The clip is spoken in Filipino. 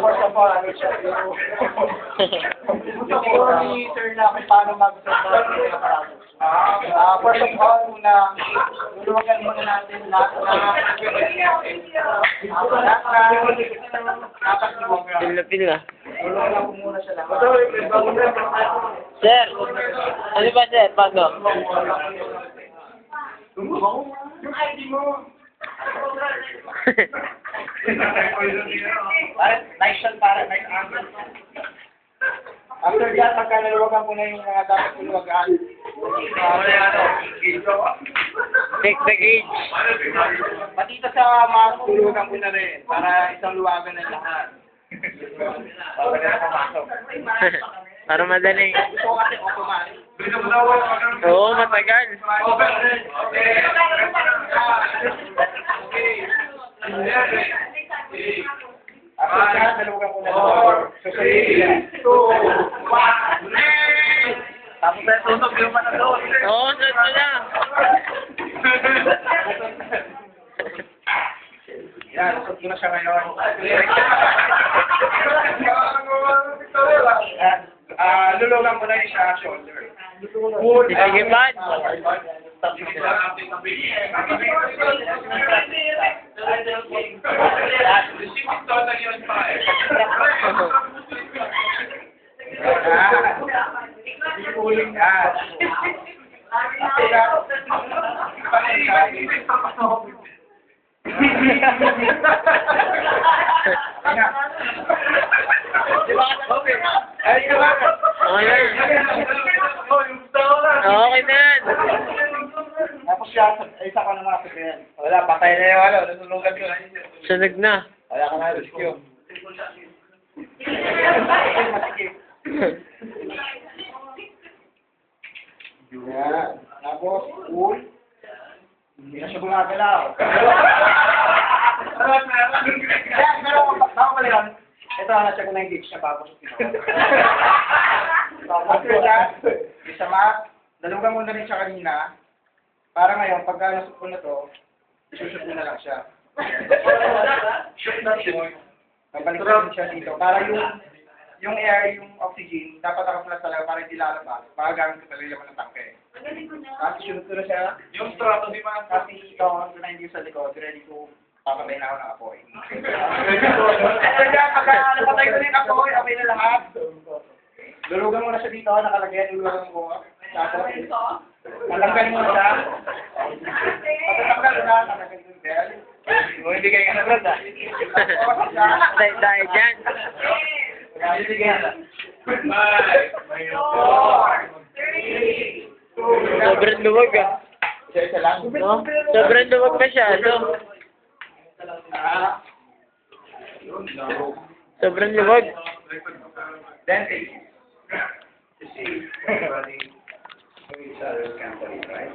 First of all, ano siya, siguro ni Sir na kung paano mag-start. First of all, luluwagan muna natin lahat na Pil na. luluwagan ko muna siya lahat. Sir! Ano ba, sir? Paano? Yung ID mo! Nice shot para, nice angle. After that, pagka naluwagan ko na yung mga dapat luluwagan. Take the gauge. Pati ito sa mask, luluwagan ko na rin. Para isang luwagan ng lahat. Para na pumasok. Para madaling. Gusto ko kasi automatic. Oo, matagal. After that, naluwagan ko na rin. So, 3, 2, 1, tapos na tutok yung mata doon. Oo, sunod mo na. Yan, suot ko na siya ngayon. Lulugan ko na yung siya shoulder. Sige, bad. Uling yan. Okay na yan. Tapos siya, isa ka na mga sabihin. Wala, patay na yung ano, nasunugan ko. Sunog na. Wala ka na, rescue. Yan. Tapos, cool. Hindi na siya gumagalaw. Pero, baka pala yun. Ito, na-check ko na yung gauge niya tapos after that, isa dalugan mo na rin siya kanina. Para ngayon, pagka nasuk ko na to, isushoot mo na lang siya. Shoot na siya. Babalik na rin siya dito. Para yung air, yung oxygen, dapat nakaplas talaga para hindi lalabas. Para gamit ko talaga yung tangke. Tapos shoot ko na siya. Yung strato, di ba? Tapos ito, na hindi sa likod, ready to papatay na ako ng apoy. After that, pagka napatay ko din apoy, apoy na lahat. Lulugan mo na siya dito, nakalagyan, lulugan ko. Tapos, natanggal mo na siya. Pagkatanggal na, natanggal yung bell. Hindi kayo ka naglad ah. Dahil dyan. Hindi kayo. 5, 4, 3, 2, Sobrang luwag ah. isa lang. No? Sobrang luwag masyado. Sobrang luwag. Then, to see everybody, each other's company, right?